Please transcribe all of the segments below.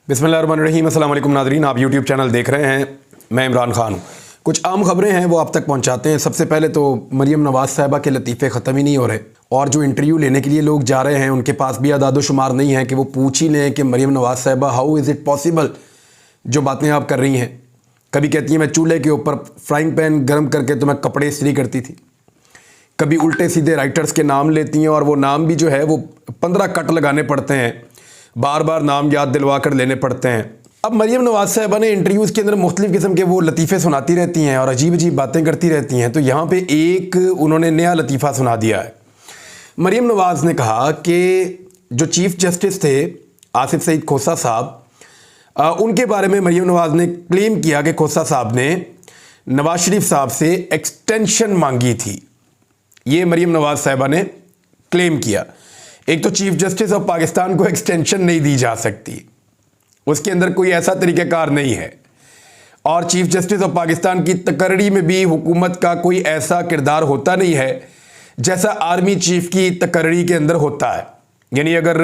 बिस्मिल्लाहिर्रहमानिर्रहीम। अस्सलाम वालेकुम नाज़रीन, आप यूट्यूब चैनल देख रहे हैं। मैं इमरान खान हूँ। कुछ आम खबरें हैं वो आप तक पहुँचाते हैं। सबसे पहले तो मरीम नवाज़ साहिबा के लतीफ़े ख़त्म ही नहीं हो रहे और जो इंटरव्यू लेने के लिए लोग जा रहे हैं उनके पास भी आदाद शुमार नहीं है कि वो पूछ ही लें कि मरीम नवाज़ साहिबा हाउ इज़ इट पॉसिबल जो बातें आप कर रही हैं। कभी कहती हैं मैं चूल्हे के ऊपर फ्राइंग पैन गर्म करके तो मैं कपड़े इस्त्री करती थी। कभी उल्टे सीधे राइटर्स के नाम लेती हैं और वो नाम भी जो है वो 15 कट लगाने पड़ते हैं, बार बार नाम याद दिलवा कर लेने पड़ते हैं। अब मरीम नवाज़ साहिबा ने इंटरव्यूज़ के अंदर मुख्तलिफ़ किस्म के वो लतीफ़े सुनाती रहती हैं और अजीब अजीब बातें करती रहती हैं। तो यहाँ पे एक उन्होंने नया लतीफ़ा सुना दिया है। मरीम नवाज़ ने कहा कि जो चीफ़ जस्टिस थे आसिफ सईद खोसा साहब, उनके बारे में मरीम नवाज़ ने क्लेम किया कि खोसा साहब ने नवाज शरीफ साहब से एक्सटेंशन मांगी थी। ये मरीम नवाज़ साहिबा ने क्लेम किया। एक तो चीफ जस्टिस ऑफ पाकिस्तान को एक्सटेंशन नहीं दी जा सकती, उसके अंदर कोई ऐसा तरीक़ाकार नहीं है। और चीफ जस्टिस ऑफ पाकिस्तान की तकर्री में भी हुकूमत का कोई ऐसा किरदार होता नहीं है जैसा आर्मी चीफ की तकर्री के अंदर होता है। यानी अगर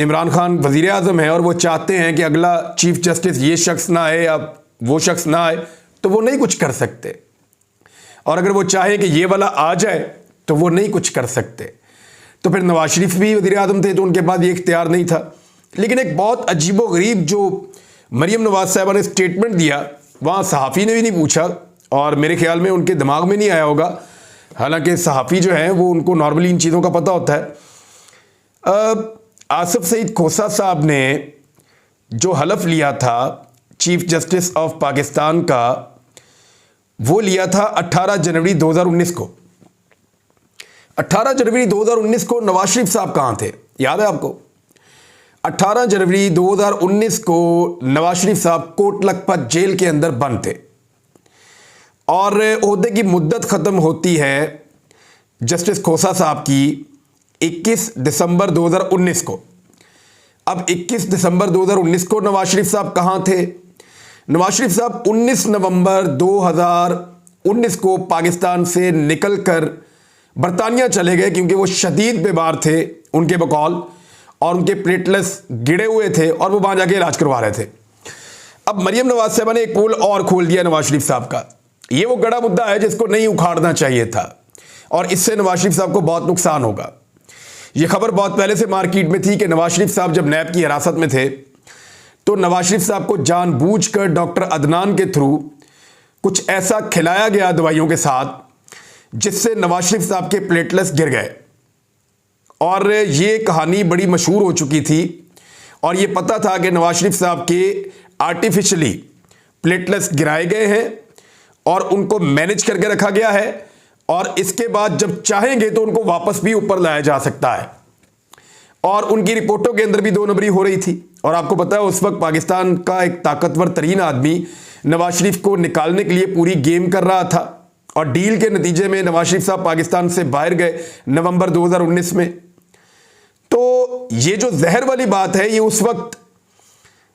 इमरान खान वज़ीर आज़म है और वो चाहते हैं कि अगला चीफ जस्टिस ये शख्स ना आए या वो शख्स ना आए तो वो नहीं कुछ कर सकते, और अगर वो चाहे कि ये वाला आ जाए तो वो नहीं कुछ कर सकते। तो फिर नवाज शरीफ भी वज़ीर आज़म थे तो उनके पास ये इख्तियार नहीं था। लेकिन एक बहुत अजीबो गरीब जो मरीम नवाज़ साहिबा ने स्टेटमेंट दिया, वहाँ सहाफ़ी ने भी नहीं पूछा और मेरे ख्याल में उनके दिमाग में नहीं आया होगा। हालांकि सहाफ़ी जो है वो उनको नॉर्मली इन चीज़ों का पता होता है। आसिफ सईद खोसा साहब ने जो हलफ लिया था चीफ जस्टिस ऑफ पाकिस्तान का, वो लिया था 18 जनवरी 2019 को। 18 जनवरी 2019 को नवाज शरीफ साहब कहाँ थे, याद है आपको? 18 जनवरी 2019 को नवाज शरीफ साहब कोट लखपत जेल के अंदर बंद थे और ओहदे की मुद्दत ख़त्म होती है जस्टिस खोसा साहब की 21 दिसंबर 2019 को। अब 21 दिसंबर 2019 को नवाज शरीफ साहब कहाँ थे? नवाज शरीफ साहब 19 नवंबर 2019 को पाकिस्तान से निकलकर बरतानिया चले गए क्योंकि वो शदीद बीमार थे उनके बकौल, और उनके प्लेटलेट्स गिरे हुए थे और वो वहाँ जाके इलाज करवा रहे थे। अब मरीम नवाज साहिबा ने एक पोल और खोल दिया नवाज शरीफ साहब का। ये वो गड़ा मुद्दा है जिसको नहीं उखाड़ना चाहिए था और इससे नवाज शरीफ साहब को बहुत नुकसान होगा। ये खबर बहुत पहले से मार्केट में थी कि नवाज शरीफ साहब जब नैब की हिरासत में थे तो नवाज शरीफ साहब को जानबूझकर डॉक्टर अदनान के थ्रू कुछ ऐसा खिलाया गया दवाइयों के साथ जिससे नवाज शरीफ साहब के प्लेटलेट्स गिर गए, और ये कहानी बड़ी मशहूर हो चुकी थी और ये पता था कि नवाज शरीफ साहब के आर्टिफिशियली प्लेटलेट्स गिराए गए हैं और उनको मैनेज करके रखा गया है और इसके बाद जब चाहेंगे तो उनको वापस भी ऊपर लाया जा सकता है। और उनकी रिपोर्टों के अंदर भी दो नंबरी हो रही थी और आपको पता है उस वक्त पाकिस्तान का एक ताकतवर तरीन आदमी नवाज शरीफ को निकालने के लिए पूरी गेम कर रहा था और डील के नतीजे में नवाज शरीफ साहब पाकिस्तान से बाहर गए नवंबर 2019 में। तो ये जो जहर वाली बात है ये उस वक्त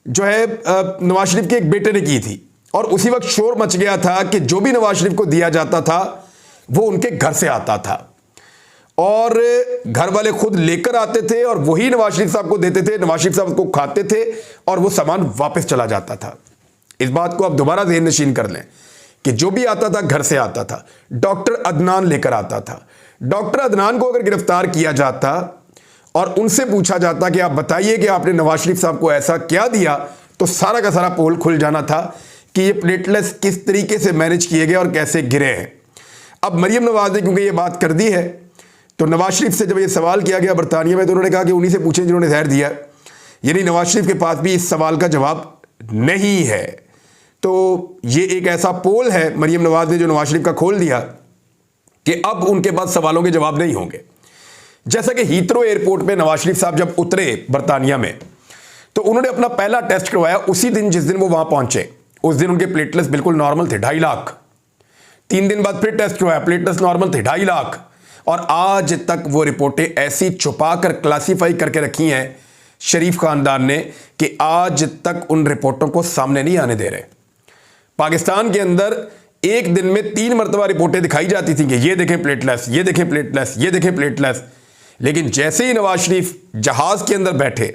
जो है नवाज शरीफ के एक बेटे ने की थी और उसी वक्त शोर मच गया था कि जो भी नवाज शरीफ को दिया जाता था वो उनके घर से आता था और घर वाले खुद लेकर आते थे और वही नवाज शरीफ साहब को देते थे। नवाज शरीफ साहब को खाते थे और वो सामान वापस चला जाता था। इस बात को आप दोबारा ज़हन नशीन कर लें कि जो भी आता था घर से आता था, डॉक्टर अदनान लेकर आता था। डॉक्टर अदनान को अगर गिरफ्तार किया जाता और उनसे पूछा जाता कि आप बताइए कि आपने नवाज शरीफ साहब को ऐसा क्या दिया, तो सारा का सारा पोल खुल जाना था कि ये प्लेटलेट्स किस तरीके से मैनेज किए गए और कैसे गिरे हैं। अब मरीम नवाज ने क्योंकि ये बात कर दी है तो नवाज शरीफ से जब ये सवाल किया गया बरतानिया में तो उन्होंने कहा कि उन्हीं से पूछें जिन्होंने जहर दिया। यानी नवाज शरीफ के पास भी इस सवाल का जवाब नहीं है। तो ये एक ऐसा पोल है मरीम नवाज ने जो नवाज शरीफ का खोल दिया कि अब उनके पास सवालों के जवाब नहीं होंगे। जैसा कि हीथ्रो एयरपोर्ट पे नवाज शरीफ साहब जब उतरे बरतानिया में तो उन्होंने अपना पहला टेस्ट करवाया उसी दिन जिस दिन वो वहां पहुंचे। उस दिन उनके प्लेटलेट्स बिल्कुल नॉर्मल थे, 2.5 लाख। 3 दिन बाद फिर टेस्ट करवाया, प्लेटलेट्स नॉर्मल थे, 2.5 लाख। और आज तक वो रिपोर्टें ऐसी छुपा कर क्लासीफाई करके रखी हैं शरीफ खानदान ने कि आज तक उन रिपोर्टों को सामने नहीं आने दे रहे। पाकिस्तान के अंदर एक दिन में 3 मरतबा रिपोर्टें दिखाई जाती थी कि ये देखें प्लेटलेट्स, ये देखें प्लेटलेट्स, ये देखें प्लेटलेट्स। लेकिन जैसे ही नवाज शरीफ जहाज के अंदर बैठे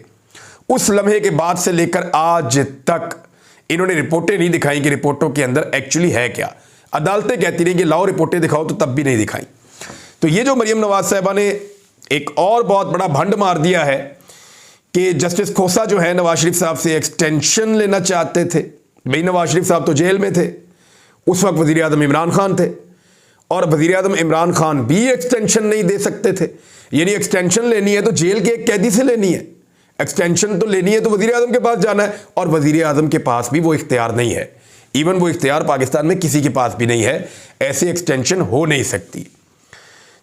उस लम्हे के बाद से लेकर आज तक इन्होंने रिपोर्टें नहीं दिखाई कि रिपोर्टों के अंदर एक्चुअली है क्या। अदालतें कहती रही कि लाओ रिपोर्टें दिखाओ, तो तब भी नहीं दिखाई। तो ये जो मरियम नवाज साहिबा ने एक और बहुत बड़ा भंड मार दिया है कि जस्टिस खोसा जो है नवाज शरीफ साहब से एक्सटेंशन लेना चाहते थे। भाई नवाज शरीफ साहब तो जेल में थे, उस वक्त वजीर आजम इमरान खान थे, और वजीर आजम इमरान खान भी एक्सटेंशन नहीं दे सकते थे। यानी एक्सटेंशन लेनी है तो जेल के एक कैदी से लेनी है, एक्सटेंशन तो लेनी है तो वजीर आजम के पास जाना है, और वजीर आजम के पास भी वो इख्तियार नहीं है। इवन वो इख्तियार पाकिस्तान में किसी के पास भी नहीं है, ऐसी एक्सटेंशन हो नहीं सकती।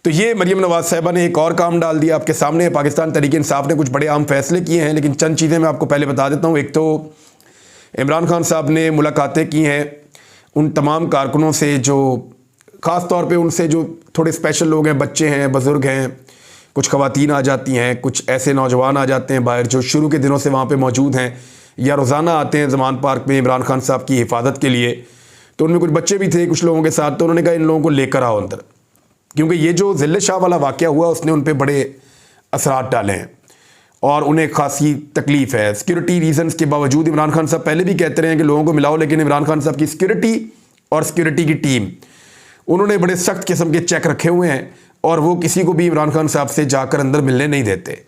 तो ये मरियम नवाज साहिबा ने एक और काम डाल दिया आपके सामने। पाकिस्तान तहरीक इंसाफ ने कुछ बड़े अहम फैसले किए हैं, लेकिन चंद चीज़ें मैं आपको पहले बता देता हूँ। एक तो इमरान खान साहब ने मुलाकातें की हैं उन तमाम कारकुनों से जो ख़ास तौर पे उनसे जो थोड़े स्पेशल लोग हैं, बच्चे हैं, बुज़ुर्ग हैं, कुछ ख़वातीन आ जाती हैं, कुछ ऐसे नौजवान आ जाते हैं बाहर जो शुरू के दिनों से वहाँ पे मौजूद हैं या रोज़ाना आते हैं ज़मान पार्क में इमरान खान साहब की हिफाजत के लिए। तो उनमें कुछ बच्चे भी थे कुछ लोगों के साथ, तो उन्होंने कहा इन लोगों को लेकर आओ अंदर, क्योंकि ये जो ज़िले शाह वाला वाक़या हुआ उसने उन पर बड़े असरात डाले हैं और उन्हें खासी तकलीफ़ है। सिक्योरिटी रीजंस के बावजूद इमरान खान साहब पहले भी कहते रहे हैं कि लोगों को मिलाओ, लेकिन इमरान खान साहब की सिक्योरिटी और सिक्योरिटी की टीम, उन्होंने बड़े सख्त किस्म के चेक रखे हुए हैं और वो किसी को भी इमरान खान साहब से जाकर अंदर मिलने नहीं देते।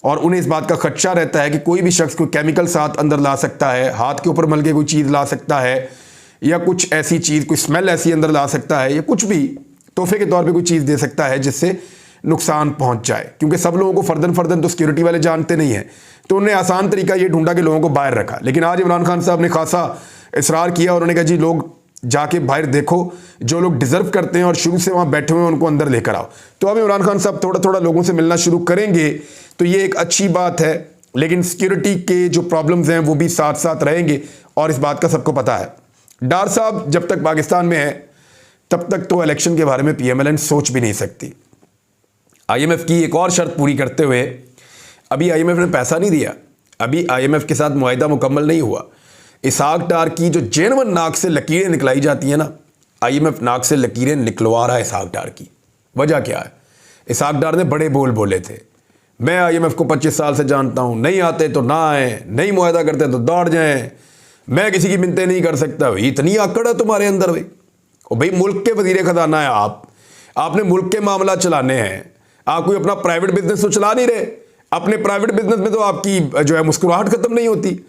और उन्हें इस बात का खदशा रहता है कि कोई भी शख्स कोई केमिकल साथ अंदर ला सकता है, हाथ के ऊपर मल के कोई चीज़ ला सकता है, या कुछ ऐसी चीज़, कोई स्मेल ऐसी अंदर ला सकता है, या कुछ भी तोहफे के तौर पे कोई चीज़ दे सकता है जिससे नुकसान पहुंच जाए। क्योंकि सब लोगों को फ़र्दन तो सिक्योरिटी वाले जानते नहीं हैं, तो उन्होंने आसान तरीका ये ढूंढा कि लोगों को बाहर रखा। लेकिन आज इमरान खान साहब ने खासा इसरार किया, उन्होंने कहा जी लोग जाके बाहर देखो, जो लोग डिज़र्व करते हैं और शुरू से वहाँ बैठे हुए हैं उनको अंदर लेकर आओ। तो अब इमरान खान साहब थोड़ा थोड़ा लोगों से मिलना शुरू करेंगे, तो ये एक अच्छी बात है। लेकिन सिक्योरिटी के जो प्रॉब्लम्स हैं वो भी साथ साथ रहेंगे और इस बात का सबको पता है। डार साहब जब तक पाकिस्तान में है तब तक तो इलेक्शन के बारे में PMLN सोच भी नहीं सकती। IMF की एक और शर्त पूरी करते हुए, अभी IMF ने पैसा नहीं दिया, अभी IMF के साथ मुआहिदा मुकम्मल नहीं हुआ। इसहाक डार की जो जेनवन नाक से लकीरें निकलाई जाती हैं ना, IMF नाक से लकीरें निकलवा रहा है इसहाक डार की। वजह क्या है? इसहाक डार ने बड़े बोल बोले थे, मैं IMF को 25 साल से जानता हूँ, नहीं आते तो ना आए, नहीं मुआहिदा करते तो दौड़ जाएं, मैं किसी की मिन्नतें नहीं कर सकता। भाई इतनी आकड़ है तुम्हारे अंदर भाई। और भाई मुल्क के वजीर खजाना है आप, आपने मुल्क के मामला चलाने हैं, आप कोई अपना प्राइवेट बिजनेस तो चला नहीं रहे। अपने प्राइवेट बिजनेस में तो आपकी जो है मुस्कुराहट खत्म नहीं होती,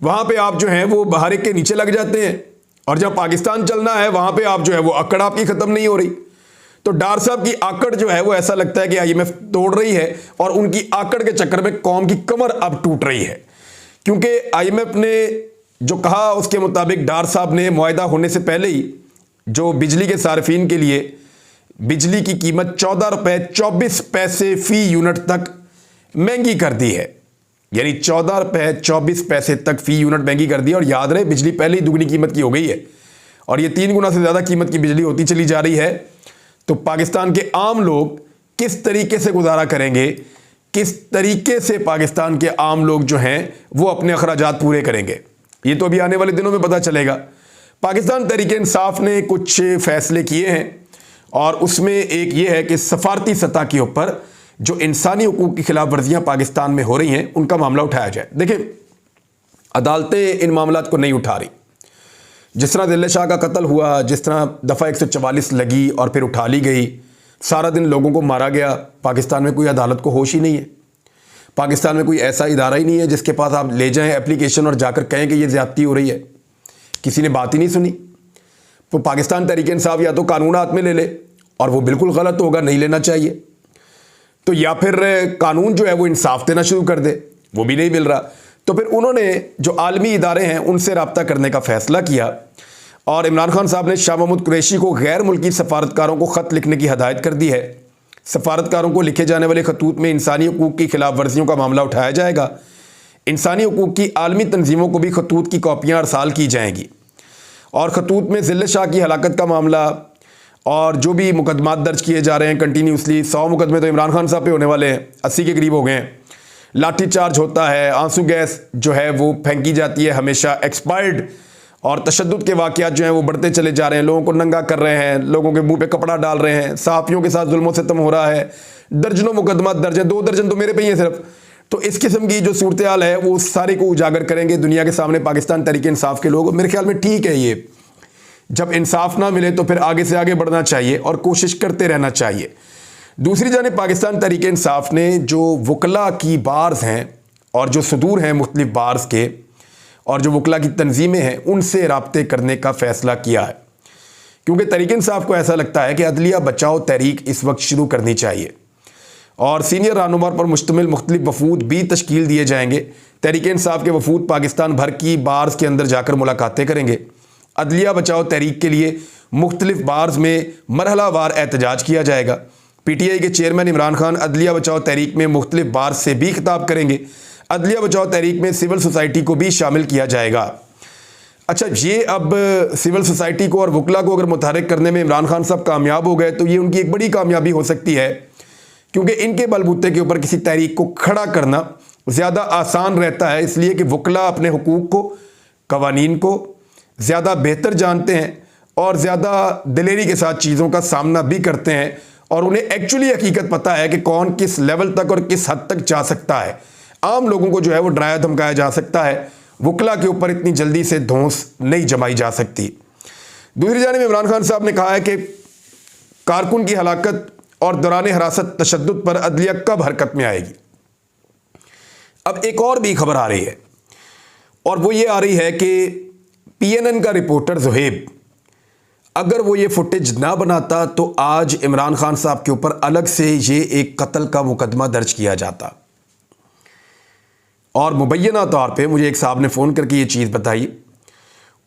वहां पे आप जो है वो बाहर के नीचे लग जाते हैं, और जब पाकिस्तान चलना है वहां पे आप जो है वो अकड़ आपकी खत्म नहीं हो रही। तो डार साहब की आकड़ जो है वो ऐसा लगता है कि IMF तोड़ रही है, और उनकी आकड़ के चक्कर में कौम की कमर अब टूट रही है। क्योंकि IMF ने जो कहा उसके मुताबिक डार साहब ने मुआहिदा होने से पहले ही जो बिजली के सार्फिन के लिए बिजली की कीमत 14 रुपये 24 पैसे फी यूनिट तक महंगी कर दी है। यानी 14 रुपये 24 पैसे तक फी यूनिट महंगी कर दी। और याद रहे बिजली पहले ही दुगनी कीमत की हो गई है, और ये 3 गुना से ज़्यादा कीमत की बिजली होती चली जा रही है। तो पाकिस्तान के आम लोग किस तरीके से गुजारा करेंगे, किस तरीके से पाकिस्तान के आम लोग जो हैं वो अपने अखराजात पूरे करेंगे, ये तो अभी आने वाले दिनों में पता चलेगा। पाकिस्तान तहरीक इंसाफ ने कुछ फैसले किए हैं, और उसमें एक ये है कि सफारती सतह के ऊपर जो इंसानी हुकूक की खिलाफ वर्जियाँ पाकिस्तान में हो रही हैं उनका मामला उठाया जाए। देखिए अदालतें इन मामलात को नहीं उठा रही। जिस तरह दिल्ले शाह का कत्ल हुआ, जिस तरह दफ़ा 144 लगी और फिर उठा ली गई, सारा दिन लोगों को मारा गया, पाकिस्तान में कोई अदालत को होश ही नहीं है। पाकिस्तान में कोई ऐसा इदारा ही नहीं है जिसके पास आप ले जाएं एप्लीकेशन और जाकर कहें कि ये ज़्यादती हो रही है। किसी ने बात ही नहीं सुनी। तो पाकिस्तान तहरीक इंसाफ या तो कानून हाथ में ले ले, और वो बिल्कुल गलत होगा, नहीं लेना चाहिए, तो या फिर कानून जो है वो इंसाफ देना शुरू कर दे, वो भी नहीं मिल रहा। तो फिर उन्होंने जो आलमी इदारे हैं उनसे रब्ता करने का फ़ैसला किया, और इमरान खान साहब ने शाह महमूद कुरैशी को गैर मुल्की सफारतकारों को ख़त लिखने की हदायत कर दी है। सफारतकारों को लिखे जाने वाले खतूत में इंसानी हुकूक की खिलाफ वर्जियों का मामला उठाया जाएगा। इंसानी हुकूक की आलमी तंजीमों को भी खतूत की कॉपियाँ अरसाल की जाएंगी, और खतूत में ज़िले शाह की हलाकत का मामला और जो भी मुकदमात दर्ज किए जा रहे हैं कंटिन्यूसली, 100 मुकदमे तो इमरान खान साहब पे होने वाले हैं, 80 के करीब हो गए हैं। लाठी चार्ज होता है, आंसू गैस जो है वो फेंकी जाती है हमेशा एक्सपायर्ड, और तशद्दुद के वाक़यात जो हैं वो बढ़ते चले जा रहे हैं। लोगों को नंगा कर रहे हैं, लोगों के मुंह पे कपड़ा डाल रहे हैं, सहाफ़ियों के साथ जुल्म सितम हो रहा है। दर्जनों मुकदमात दर्ज हैं, 2 दर्जन तो मेरे पे ही हैं सिर्फ। तो इस किस्म की जो सूरत हाल है वो सारे को उजागर करेंगे दुनिया के सामने पाकिस्तान तहरीक इंसाफ के लोग। मेरे ख्याल में ठीक है, ये जब इंसाफ ना मिले तो फिर आगे से आगे बढ़ना चाहिए और कोशिश करते रहना चाहिए। दूसरी जानिब पाकिस्तान तहरीक इंसाफ ने जो वकला की बार्स हैं और जो सदूर हैं मुख्तलिफ बार्स के और जो वकला की तंजीमें हैं उनसे राब्ते करने का फ़ैसला किया है, क्योंकि तहरीक इंसाफ को ऐसा लगता है कि अदलिया बचाओ तहरीक इस वक्त शुरू करनी चाहिए और सीनियर रहनुमा पर मुश्तमिल मुख्तलिफ वफूद भी तश्कील दिए जाएंगे। तहरीक इंसाफ के वफूद पाकिस्तान भर की बार्स के अंदर जाकर मुलाकातें करेंगे। अदलिया बचाओ तहरीक के लिए मुख्तलिफ बार्स में मरहलावार एहतजाज किया जाएगा। PTI के चेयरमैन इमरान खान अदलिया बचाओ तहरीक में मुख्तलिफ बार्स से भी खिताब करेंगे। अदलिया बचाओ तहरीक में सिविल सोसाइटी को भी शामिल किया जाएगा। अच्छा, ये अब सिविल सोसाइटी को और वकला को अगर मुतहरिक करने में इमरान खान साहब कामयाब हो गए तो ये उनकी एक बड़ी कामयाबी हो सकती है, क्योंकि इनके बलबूते के ऊपर किसी तहरीक को खड़ा करना ज़्यादा आसान रहता है, इसलिए कि वकला अपने हुकूक को, कवानीन को ज़्यादा बेहतर जानते हैं और ज़्यादा दिलेरी के साथ चीज़ों का सामना भी करते हैं और उन्हें एक्चुअली हकीकत पता है कि कौन किस लेवल तक और किस हद तक जा सकता है। आम लोगों को जो है वो डराया धमकाया जा सकता है, वकला के ऊपर इतनी जल्दी से धौंस नहीं जमाई जा सकती। दूसरी जानिब इमरान खान साहब ने कहा है कि कारकुन की हलाकत और दौरान हिरासत तशद्दुद पर अदलिया कब हरकत में आएगी। अब एक और भी खबर आ रही है और वो ये आ रही है कि PNN का रिपोर्टर ज़ुहैब, अगर वो ये फुटेज ना बनाता तो आज इमरान खान साहब के ऊपर अलग से ये एक कत्ल का मुकदमा दर्ज किया जाता। और मुबैना तौर पे मुझे एक साहब ने फ़ोन करके ये चीज़ बताई।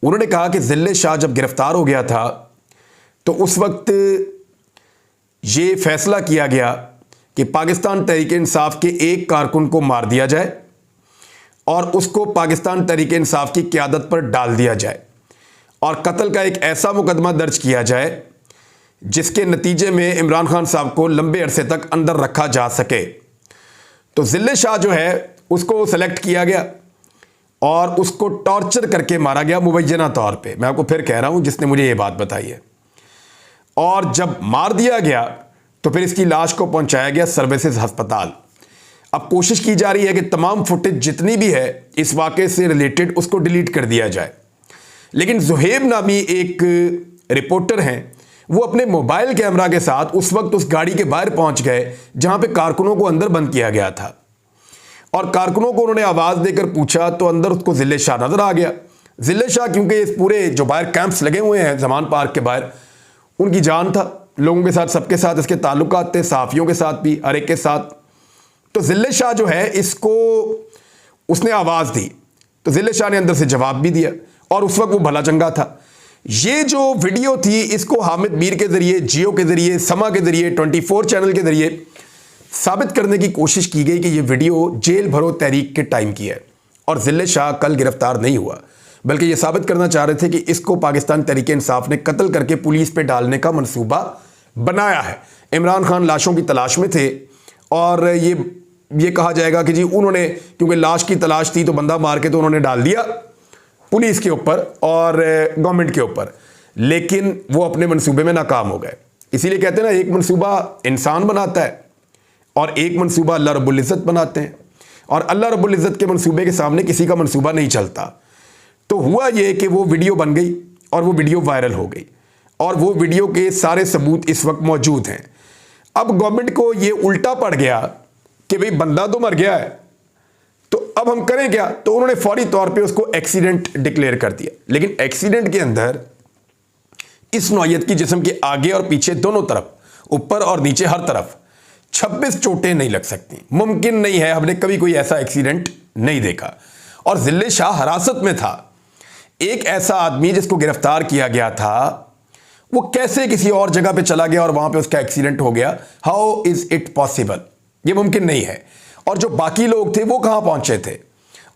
उन्होंने कहा कि ज़िल्ले शाह जब गिरफ़्तार हो गया था तो उस वक्त ये फ़ैसला किया गया कि पाकिस्तान तहरीक इंसाफ के एक कारकुन को मार दिया जाए और उसको पाकिस्तान तहरीक इंसाफ की क़यादत पर डाल दिया जाए और कत्ल का एक ऐसा मुकदमा दर्ज किया जाए जिसके नतीजे में इमरान खान साहब को लंबे अरसे तक अंदर रखा जा सके। तो ज़िल्ले शाह जो है उसको सेलेक्ट किया गया और उसको टॉर्चर करके मारा गया मुबैना तौर पे। मैं आपको फिर कह रहा हूं, जिसने मुझे ये बात बताई है। और जब मार दिया गया तो फिर इसकी लाश को पहुंचाया गया सर्विसेज अस्पताल। अब कोशिश की जा रही है कि तमाम फुटेज जितनी भी है इस वाक़े से रिलेटेड उसको डिलीट कर दिया जाए, लेकिन ज़ुहैब नामी एक रिपोर्टर हैं, वो अपने मोबाइल कैमरा के साथ उस वक्त उस गाड़ी के बाहर पहुंच गए जहां पे कारकुनों को अंदर बंद किया गया था और कारकुनों को उन्होंने आवाज़ देकर पूछा तो अंदर उसको ज़िले शाह नज़र आ गया। ज़िले शाह क्योंकि इस पूरे जो बाहर कैंप्स लगे हुए हैं ज़मान पार्क के बाहर, उनकी जान था, लोगों के साथ, सबके साथ इसके ताल्लुकात थे, सहाफ़ियों के साथ भी, हर एक के साथ। तो ज़िले शाह जो है इसको उसने आवाज़ दी तो ज़िले शाह ने अंदर से जवाब भी दिया और उस वक्त वो भला चंगा था। ये जो वीडियो थी इसको हामिद मीर के ज़रिए, जियो के ज़रिए, समा के ज़रिए, 24 चैनल के ज़रिए साबित करने की कोशिश की गई कि ये वीडियो जेल भरो तहरीक के टाइम की है और ज़िले शाह कल गिरफ्तार नहीं हुआ, बल्कि ये साबित करना चाह रहे थे कि इसको पाकिस्तान तहरीक इंसाफ ने कत्ल करके पुलिस पे डालने का मंसूबा बनाया है। इमरान खान लाशों की तलाश में थे और ये कहा जाएगा कि जी उन्होंने, क्योंकि लाश की तलाश थी तो बंदा मार के तो उन्होंने डाल दिया पुलिस के ऊपर और गवर्नमेंट के ऊपर, लेकिन वो अपने मंसूबे में नाकाम हो गए। इसीलिए कहते हैं ना, एक मंसूबा इंसान बनाता है और एक मंसूबा अल्लाह रब्बुल इज़्ज़त बनाते हैं और अल्लाह रब्बुल इज़्ज़त के मंसूबे के सामने किसी का मंसूबा नहीं चलता। तो हुआ ये कि वो वीडियो बन गई और वो वीडियो वायरल हो गई और वो वीडियो के सारे सबूत इस वक्त मौजूद हैं। अब गवर्नमेंट को ये उल्टा पड़ गया कि भाई बंदा तो मर गया है तो अब हम करें क्या, तो उन्होंने फौरी तौर पे उसको एक्सीडेंट डिक्लेयर कर दिया। लेकिन एक्सीडेंट के अंदर इस नौयत की जिस्म के आगे और पीछे दोनों तरफ, ऊपर और नीचे हर तरफ 26 चोटें नहीं लग सकती, मुमकिन नहीं है, हमने कभी कोई ऐसा एक्सीडेंट नहीं देखा। और ज़िले शाह हिरासत में था, एक ऐसा आदमी जिसको गिरफ्तार किया गया था वो कैसे किसी और जगह पे चला गया और वहां पे उसका एक्सीडेंट हो गया? How is it possible? ये मुमकिन नहीं है। और जो बाकी लोग थे वो कहां पहुंचे थे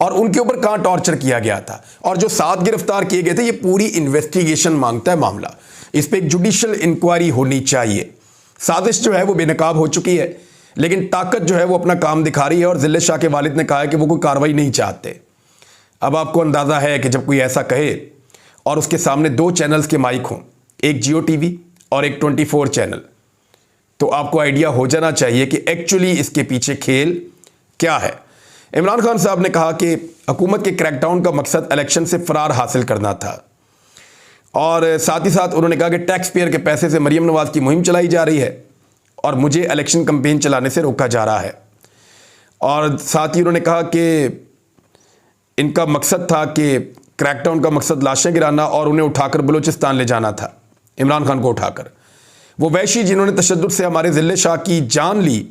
और उनके ऊपर कहां टॉर्चर किया गया था और जो 7 गिरफ्तार किए गए थे, ये पूरी इन्वेस्टिगेशन मांगता है मामला। इस पर एक जुडिशियल इंक्वायरी होनी चाहिए। साजिश जो है वो बेनकाब हो चुकी है, लेकिन ताकत जो है वो अपना काम दिखा रही है और ज़िले शाह के वालिद ने कहा है कि वो कोई कार्रवाई नहीं चाहते। अब आपको अंदाज़ा है कि जब कोई ऐसा कहे और उसके सामने 2 चैनल्स के माइक हों, एक जियो टीवी और एक 24 चैनल, तो आपको आइडिया हो जाना चाहिए कि एक्चुअली इसके पीछे खेल क्या है। इमरान खान साहब ने कहा कि हुकूमत के क्रैकडाउन का मकसद इलेक्शन से फरार हासिल करना था, और साथ ही साथ उन्होंने कहा कि टैक्स पेयर के पैसे से मरीम नवाज की मुहिम चलाई जा रही है और मुझे इलेक्शन कैंपेन चलाने से रोका जा रहा है। और साथ ही उन्होंने कहा कि इनका मकसद था कि क्रैकडाउन का मकसद लाशें गिराना और उन्हें उठाकर बलूचिस्तान ले जाना था, इमरान खान को उठाकर। वो वैशी जिन्होंने तशद्दुद से हमारे ज़िले शाह की जान ली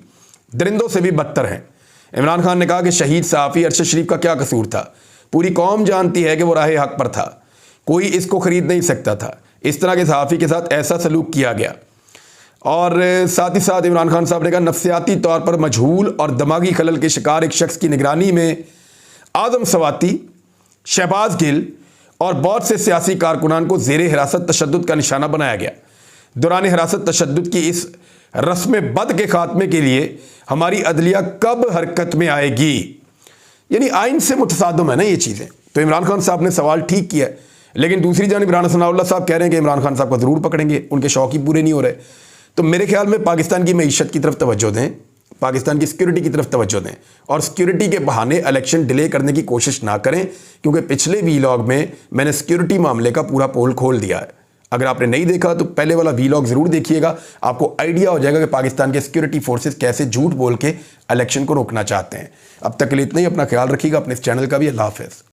दरिंदों से भी बदतर हैं। इमरान खान ने कहा कि शहीद सहाफ़ी अरशद शरीफ का क्या कसूर था, पूरी कौम जानती है कि वो राह हक पर था, कोई इसको ख़रीद नहीं सकता था। इस तरह के सहाफ़ी के साथ ऐसा सलूक किया गया। और साथ ही साथ इमरान खान साहब ने कहा नफ्सियाती तौर पर मजहूल और दिमागी खलल के शिकार एक शख्स की निगरानी में आज़म सवाती, शहबाज गिल और बहुत से सियासी कारकुनान को ज़ेर हिरासत तशद्दुद का निशाना बनाया गया। दौरान हिरासत तशद्दुद की इस रस्म बद के खात्मे के लिए हमारी अदलिया कब हरकत में आएगी? यानी आइन से मुतसादम है ना ये चीज़ें। तो इमरान खान साहब ने सवाल ठीक किया है, लेकिन दूसरी जानिब राना सनाउल्लाह साहब कह रहे हैं कि इमरान खान साहब को ज़रूर पकड़ेंगे, उनके शौक़ ही पूरे नहीं हो रहे। तो मेरे ख्याल में पाकिस्तान की मईशत की तरफ तवज्जो दें, पाकिस्तान की सिक्योरिटी की तरफ तवज्जो दें और सिक्योरिटी के बहाने इलेक्शन डिले करने की कोशिश ना करें, क्योंकि पिछले वीलॉग में मैंने सिक्योरिटी मामले का पूरा पोल खोल दिया है। अगर आपने नहीं देखा तो पहले वाला वीलॉग ज़रूर देखिएगा, आपको आइडिया हो जाएगा कि पाकिस्तान के सिक्योरिटी फोर्सेस कैसे झूठ बोल के इलेक्शन को रोकना चाहते हैं। अब तक के लिए इतना ही, अपना ख्याल रखिएगा, अपने इस चैनल का भी। अल्लाह हाफ़िज़।